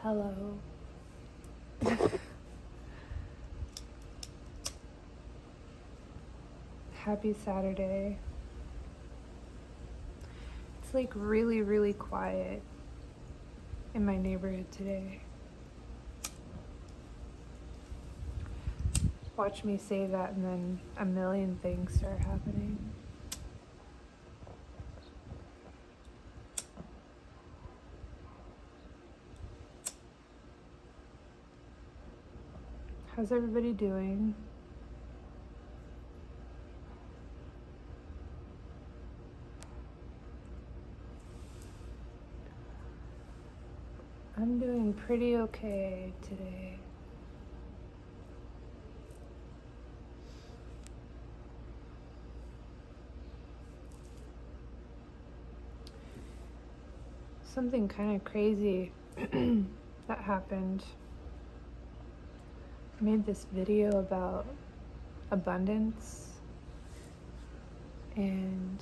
Hello. Happy Saturday. It's like really, really quiet in my neighborhood today. Watch me say that and then a million things start happening. How's everybody doing? I'm doing pretty okay today. Something kind of crazy that happened. I made this video about abundance, and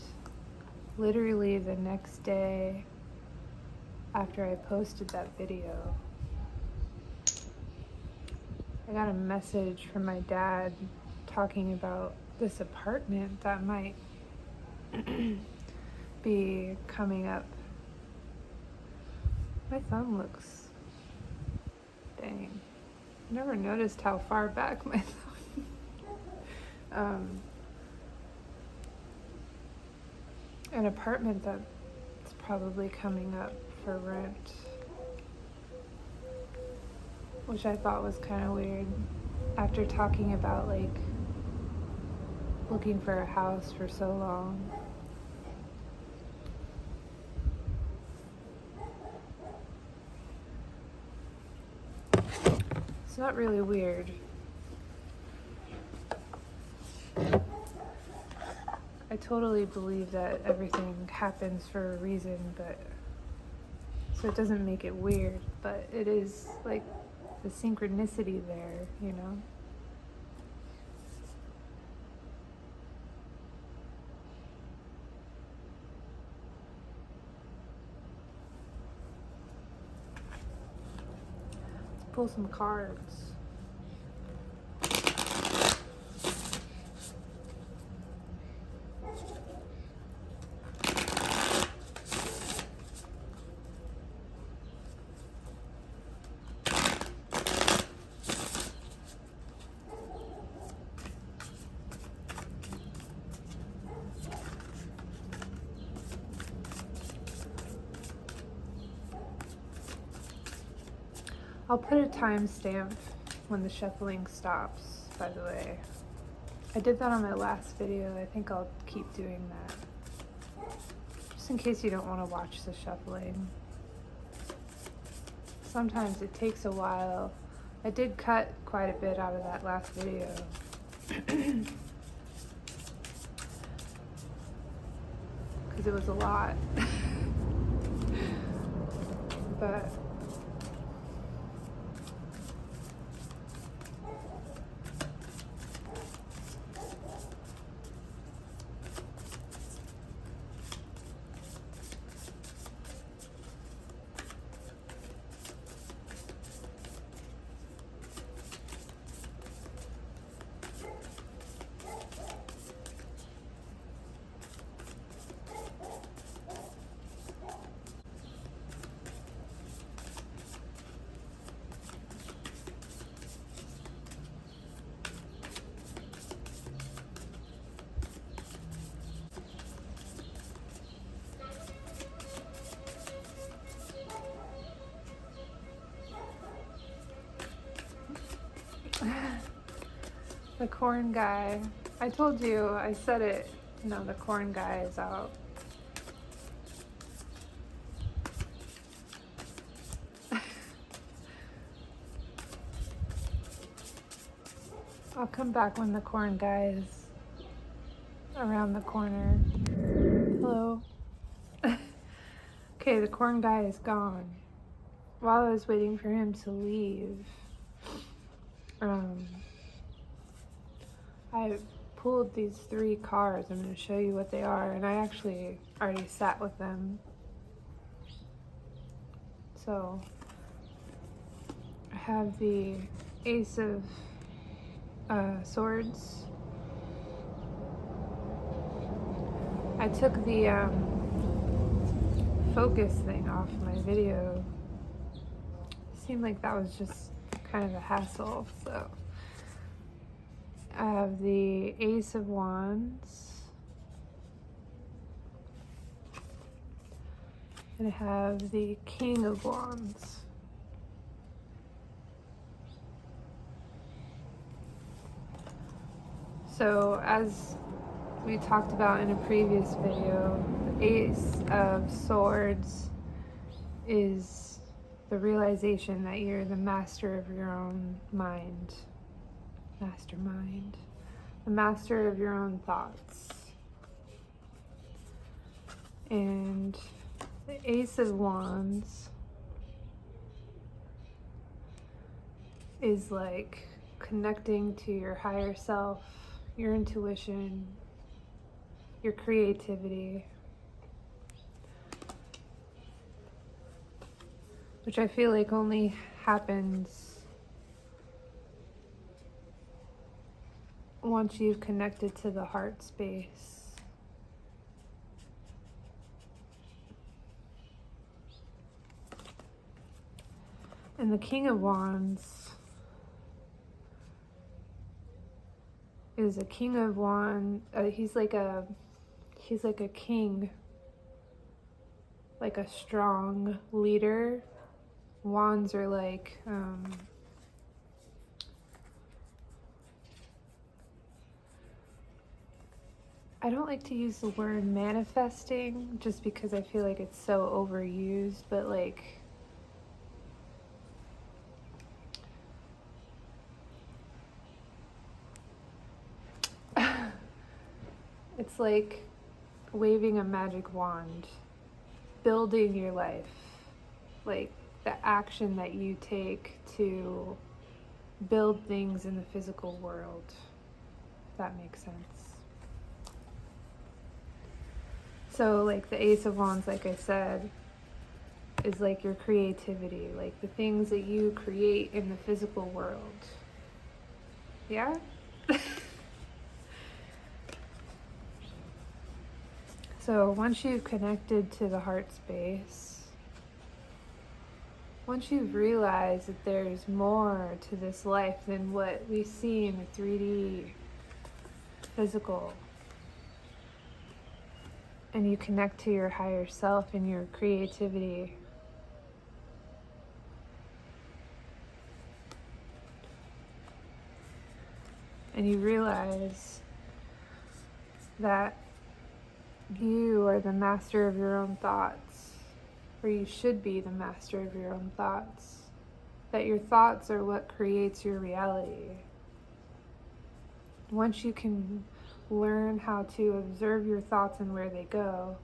literally the next day after I posted that video, I got a message from my dad talking about this apartment that might be coming up. My thumb looks, dang, I never noticed how far back my thumb. An apartment that's probably coming up for rent, which I thought was kind of weird after talking about like looking for a house for so long. It's not really weird. I totally believe that everything happens for a reason, but so it doesn't make it weird, but it is like the synchronicity there, you know? Let's pull some cards. I'll put a timestamp when the shuffling stops, by the way. I did that on my last video. I think I'll keep doing that. Just in case you don't want to watch the shuffling. Sometimes it takes a while. I did cut quite a bit out of that last video. Because it was a lot. But the corn guy. I told you, I said it. No, the corn guy is out. I'll come back when the corn guy is around the corner. Hello. Okay, the corn guy is gone. While I was waiting for him to leave, I pulled these 3 cards. I'm going to show you what they are, and I actually already sat with them. So have the Ace of Swords. I took the focus thing off my video. It seemed like that was just kind of a hassle, so I have the Ace of Wands. And I have the King of Wands. So as we talked about in a previous video, the Ace of Swords is the realization that you're the master of your own mind, mastermind, the master of your own thoughts. And the Ace of Wands is like connecting to your higher self, your intuition, your creativity, which I feel like only happens once you've connected to the heart space. And the King of Wands is a king of wands. He's like a king, like a strong leader. Wands are like I don't like to use the word manifesting just because I feel like it's so overused, but like it's like waving a magic wand, building your life, like the action that you take to build things in the physical world, if that makes sense. So like the Ace of Wands, like I said, is like your creativity, like the things that you create in the physical world. Yeah? So once you've connected to the heart space, once you've realized that there's more to this life than what we see in the 3D physical, and you connect to your higher self and your creativity, and you realize that you are the master of your own thoughts, or you should be the master of your own thoughts, that your thoughts are what creates your reality. Once you can learn how to observe your thoughts and where they go,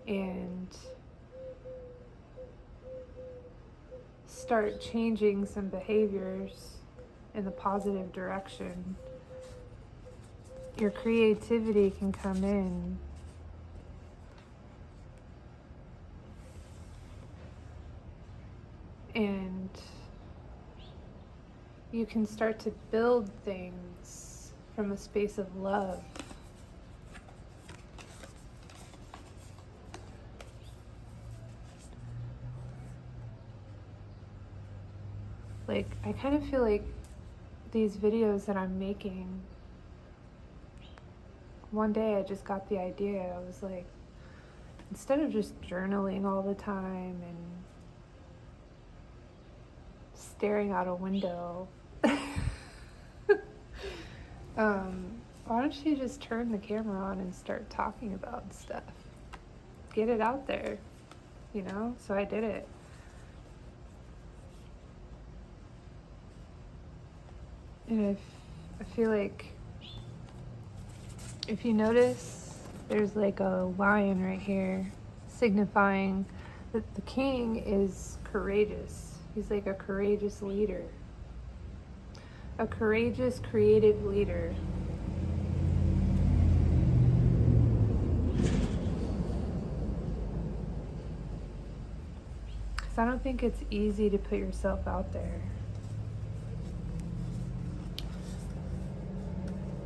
and start changing some behaviors in the positive direction, your creativity can come in. And you can start to build things from a space of love. Like, I kind of feel like these videos that I'm making, one day I just got the idea. I was like, instead of just journaling all the time and staring out a window, why don't you just turn the camera on and start talking about stuff? Get it out there, you know? So I did it. And I feel like if you notice, there's like a lion right here, signifying that the king is courageous. He's like a courageous leader, a courageous, creative leader. Because I don't think it's easy to put yourself out there.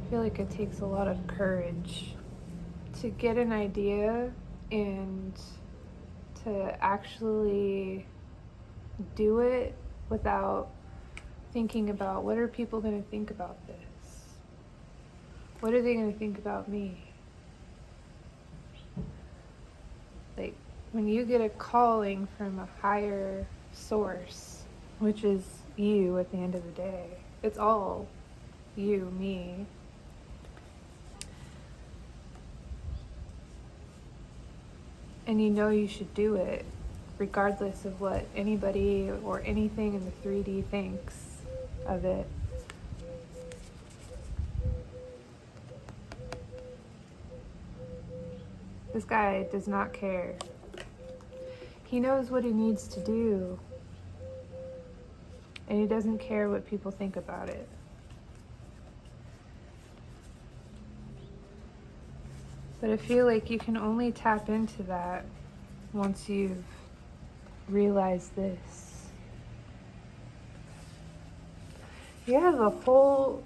feel like it takes a lot of courage to get an idea and to actually do it without thinking about what are people going to think about this? What are they going to think about me? Like, when you get a calling from a higher source, which is you at the end of the day, it's all you, me. And you know you should do it, regardless of what anybody or anything in the 3D thinks of it. This guy does not care. He knows what he needs to do, and he doesn't care what people think about it. But I feel like you can only tap into that once you've realized this. You have a whole,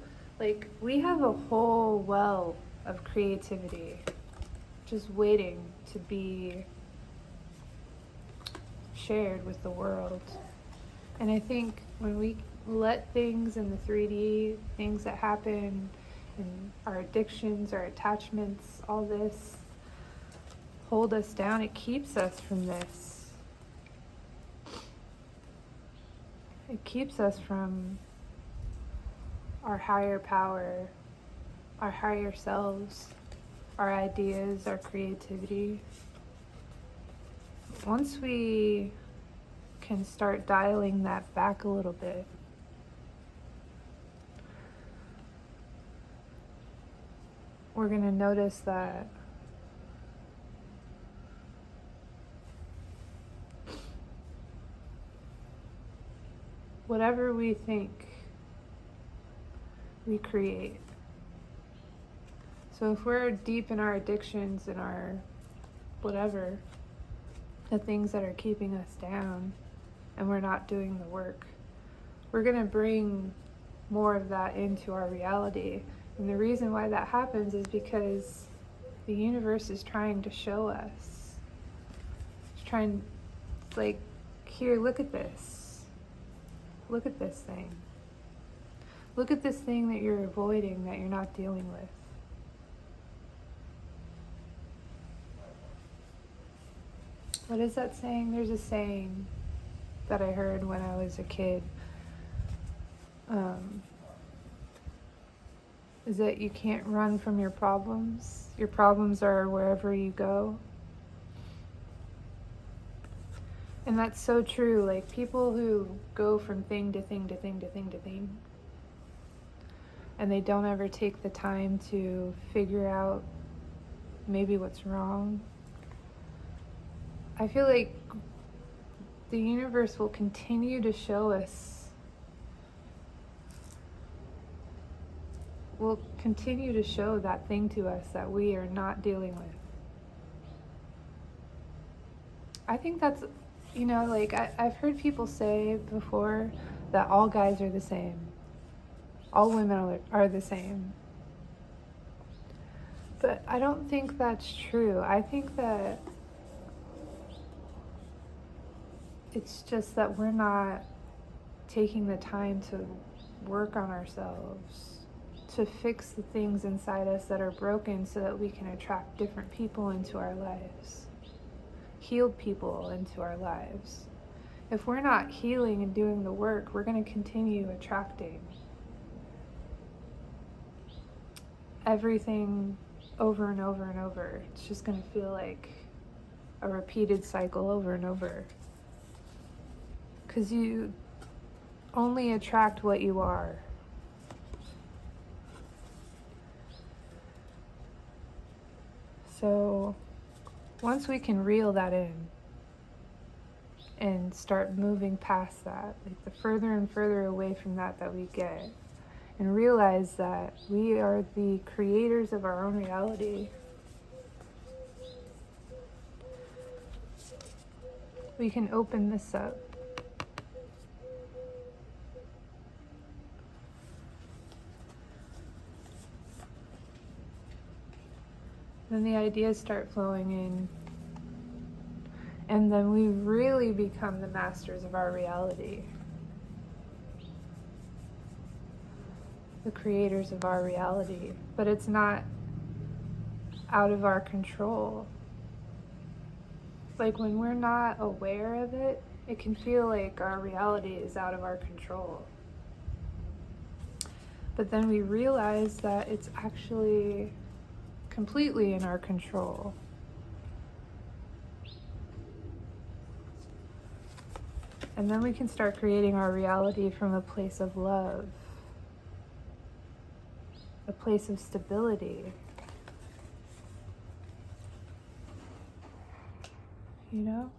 we have a whole well of creativity just waiting to be shared with the world. And I think when we let things in the 3D, things that happen, and our addictions, our attachments, all this hold us down, it keeps us from this. It keeps us from our higher power, our higher selves, our ideas, our creativity. Once we can start dialing that back a little bit, we're going to notice that whatever we think, we create. So if we're deep in our addictions and our whatever, the things that are keeping us down, and we're not doing the work, we're going to bring more of that into our reality. And the reason why that happens is because the universe is trying to show us. It's trying, here, look at this. Look at this thing. Look at this thing that you're avoiding, that you're not dealing with. What is that saying? There's a saying that I heard when I was a kid. Is that you can't run from your problems. Your problems are wherever you go. And that's so true. Like, people who go from thing to thing to thing to thing to thing, and they don't ever take the time to figure out maybe what's wrong. I feel like the universe will continue to show us, will continue to show that thing to us that we are not dealing with. I think that's, I've heard people say before that all guys are the same. All women are the same. But I don't think that's true. I think that it's just that we're not taking the time to work on ourselves, to fix the things inside us that are broken so that we can attract different people into our lives, healed people into our lives. If we're not healing and doing the work, we're going to continue attracting everything over and over and over. It's just going to feel like a repeated cycle over and over. Because you only attract what you are. So once we can reel that in and start moving past that, the further and further away from that we get, and realize that we are the creators of our own reality, we can open this up. Then the ideas start flowing in. And then we really become the masters of our reality. The creators of our reality. But it's not out of our control. Like when we're not aware of it, it can feel like our reality is out of our control. But then we realize that it's actually completely in our control. And then we can start creating our reality from a place of love, a place of stability. You know?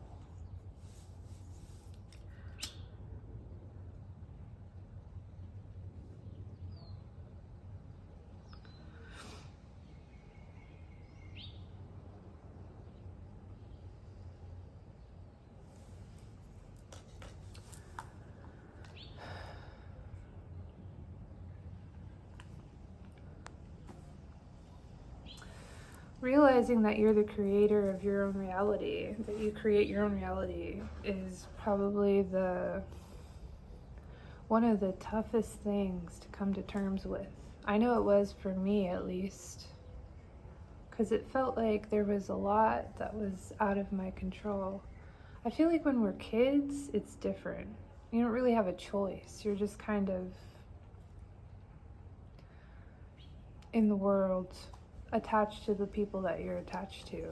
Realizing that you're the creator of your own reality, that you create your own reality, is probably one of the toughest things to come to terms with. I know it was for me, at least, because it felt like there was a lot that was out of my control. I feel like when we're kids, it's different. You don't really have a choice. You're just kind of in the world, attached to the people that you're attached to.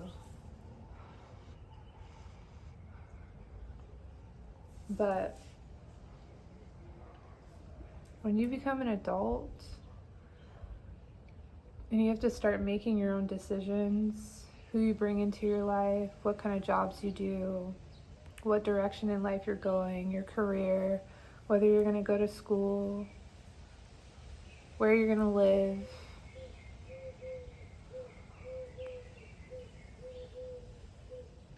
But when you become an adult and you have to start making your own decisions, who you bring into your life, what kind of jobs you do, what direction in life you're going, your career, whether you're going to go to school, where you're going to live,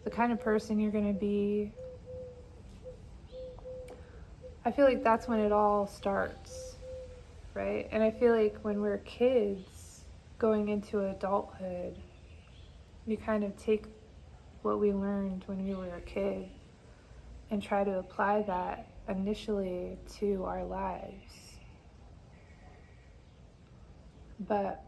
the kind of person you're going to be. I feel like that's when it all starts, right? And I feel like when we're kids going into adulthood, we kind of take what we learned when we were a kid and try to apply that initially to our lives. But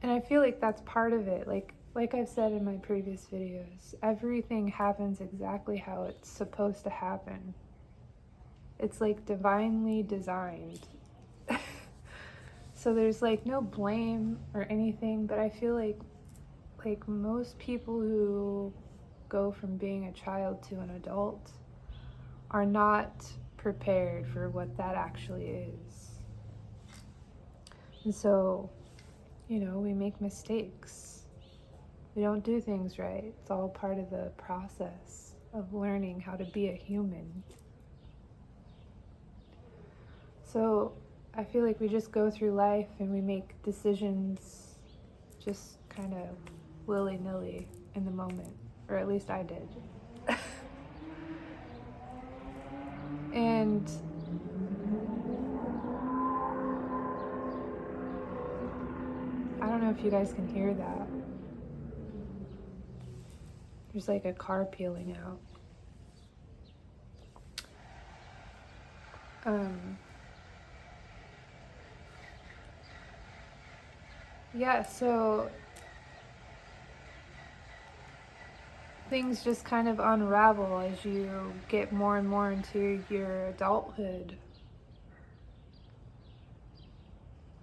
and I feel like that's part of it. Like I've said in my previous videos, everything happens exactly how it's supposed to happen. It's like divinely designed. So there's like no blame or anything, but I feel like most people who go from being a child to an adult are not prepared for what that actually is. And so, you know, we make mistakes. We don't do things right. It's all part of the process of learning how to be a human. So I feel like we just go through life and we make decisions just kind of willy-nilly in the moment, or at least I did. And I don't know if you guys can hear that. There's like a car peeling out. Yeah, so things just kind of unravel as you get more and more into your adulthood.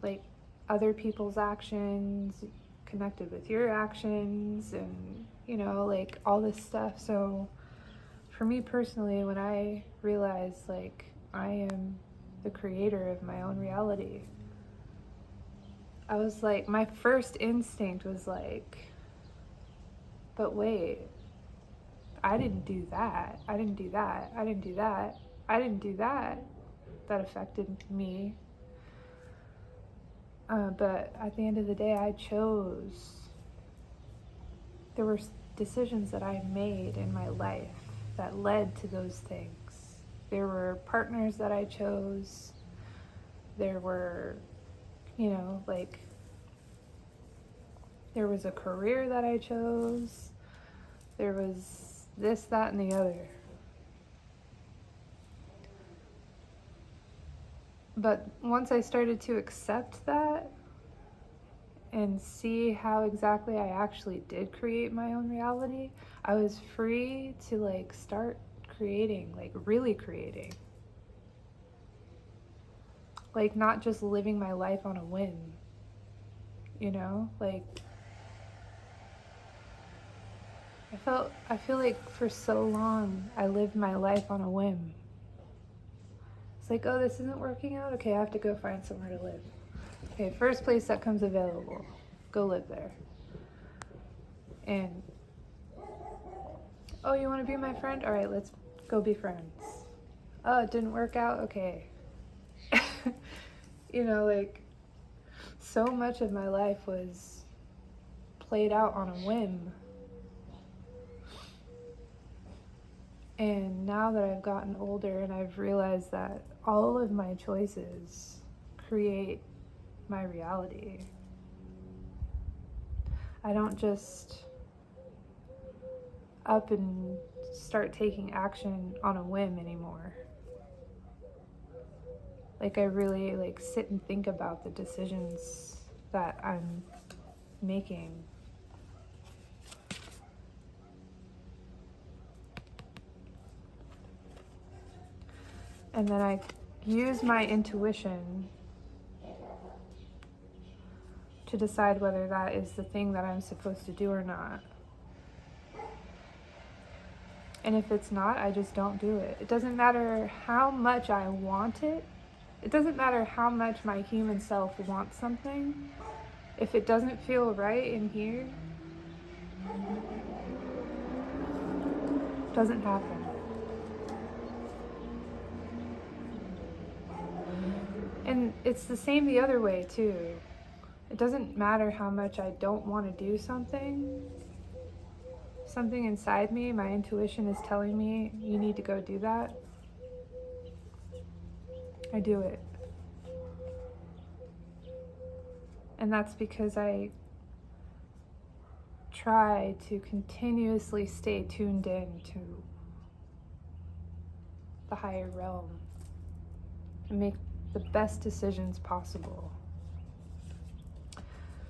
Like other people's actions connected with your actions, and you know, like all this stuff. So for me personally, when I realized like I am the creator of my own reality, I was like, my first instinct was like, but wait, I didn't do that. I didn't do that. I didn't do that. I didn't do that. That affected me. But at the end of the day, I chose. There were decisions that I made in my life that led to those things. There were partners that I chose. there were, you know, like, there was a career that I chose. There was this, that, and the other. But once I started to accept that and see how exactly I actually did create my own reality, I was free to like start creating, like really creating. Like not just living my life on a whim, you know? Like I feel like for so long I lived my life on a whim. It's like, oh, this isn't working out? Okay, I have to go find somewhere to live. Okay, first place that comes available, go live there. And, oh, you want to be my friend? All right, let's go be friends. Oh, it didn't work out? Okay. You know, like, so much of my life was played out on a whim. And now that I've gotten older and I've realized that all of my choices create my reality. I don't just up and start taking action on a whim anymore. Like I really like sit and think about the decisions that I'm making. And then I use my intuition to decide whether that is the thing that I'm supposed to do or not. And if it's not, I just don't do it. It doesn't matter how much I want it. It doesn't matter how much my human self wants something. If it doesn't feel right in here, it doesn't happen. And it's the same the other way too. It doesn't matter how much I don't want to do something. Something inside me, my intuition is telling me, you need to go do that. I do it. And that's because I try to continuously stay tuned in to the higher realm and make the best decisions possible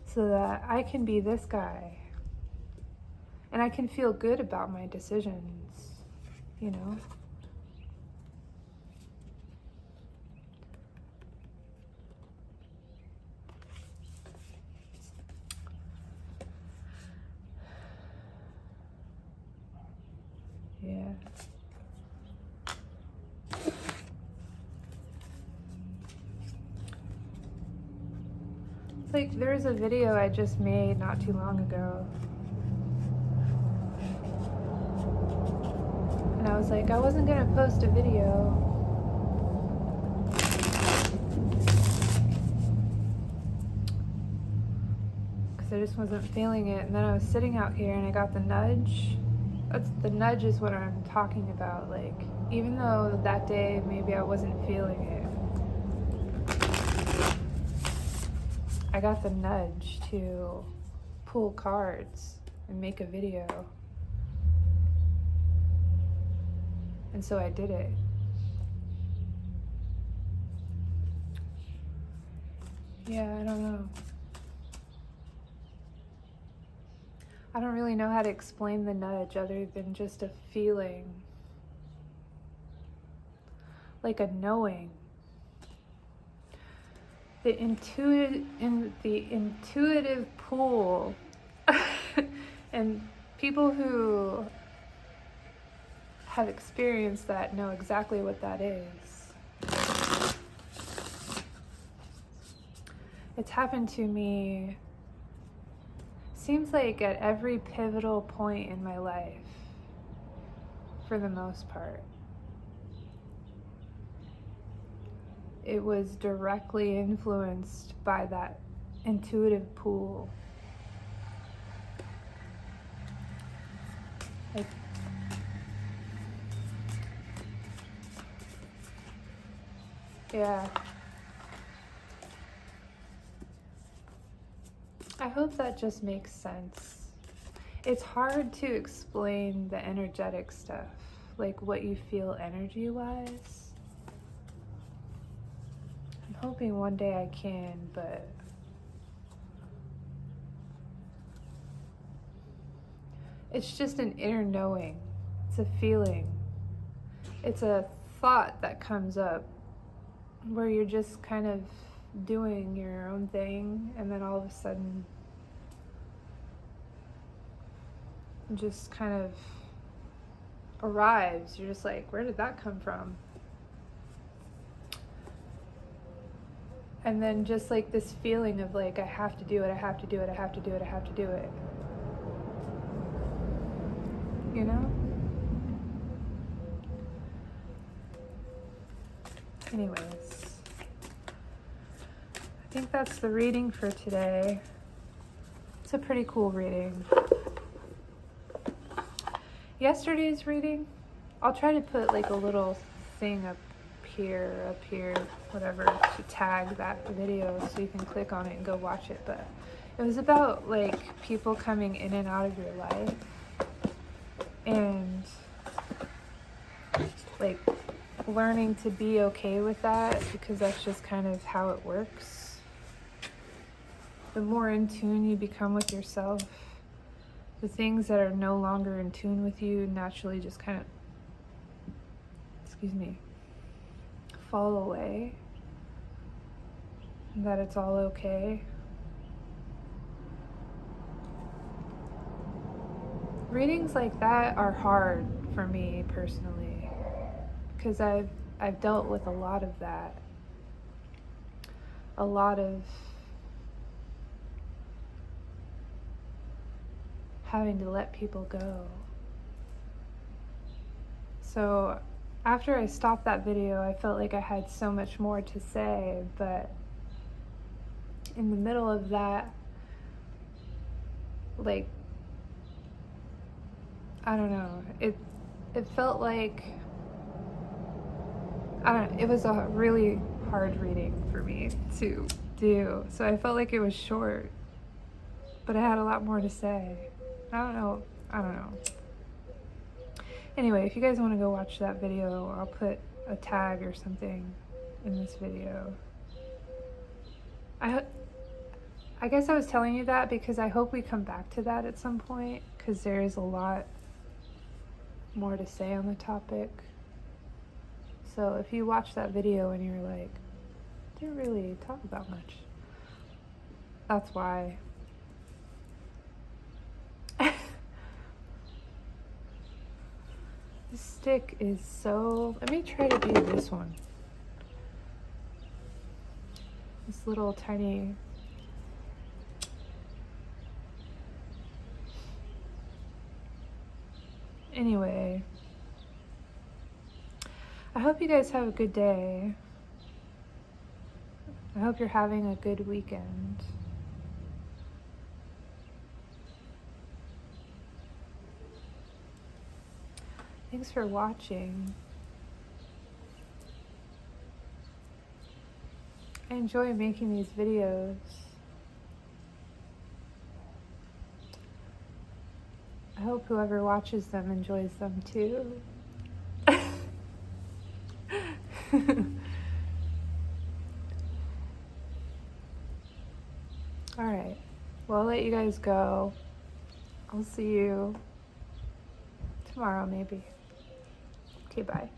so that I can be this guy and I can feel good about my decisions, you know? Yeah. It's like there's a video I just made not too long ago. And I was like, I wasn't gonna post a video. Because I just wasn't feeling it. And then I was sitting out here and I got the nudge. The nudge is what I'm talking about. Like, even though that day maybe I wasn't feeling it, I got the nudge to pull cards and make a video. And so I did it. Yeah, I don't know. I don't really know how to explain the nudge other than just a feeling. Like a knowing. The intuitive pull. And people who have experienced that know exactly what that is. It's happened to me, seems like at every pivotal point in my life, for the most part. It was directly influenced by that intuitive pull. Like, yeah. I hope that just makes sense. It's hard to explain the energetic stuff, like what you feel energy-wise. I'm hoping one day I can, but it's just an inner knowing. It's a feeling. It's a thought that comes up where you're just kind of doing your own thing, and then all of a sudden it just kind of arrives. You're just like, where did that come from? And then just like this feeling of like, I have to do it, I have to do it, I have to do it, I have to do it. You know? Anyways, I think that's the reading for today. It's a pretty cool reading. Yesterday's reading, I'll try to put like a little thing up here, whatever, to tag that video so you can click on it and go watch it. But it was about like people coming in and out of your life, and like learning to be okay with that, because that's just kind of how it works. The more in tune you become with yourself, the things that are no longer in tune with you naturally just kind of, fall away. That it's all okay. Readings like that are hard for me personally, because I've dealt with a lot of that. A lot of having to let people go. So after I stopped that video, I felt like I had so much more to say, but in the middle of that, like, I don't know, it felt like, I don't know, it was a really hard reading for me to do. So I felt like it was short, but I had a lot more to say. I don't know. Anyway, if you guys want to go watch that video, I'll put a tag or something in this video. I guess I was telling you that because I hope we come back to that at some point, because there is a lot more to say on the topic. So if you watch that video and you're like, didn't really talk about much, that's why. This stick is so, let me try to do this one. This little tiny, anyway, I hope you guys have a good day. I hope you're having a good weekend. Thanks for watching. I enjoy making these videos. I hope whoever watches them enjoys them too. Alright, well, I'll let you guys go. I'll see you tomorrow maybe. Okay, bye.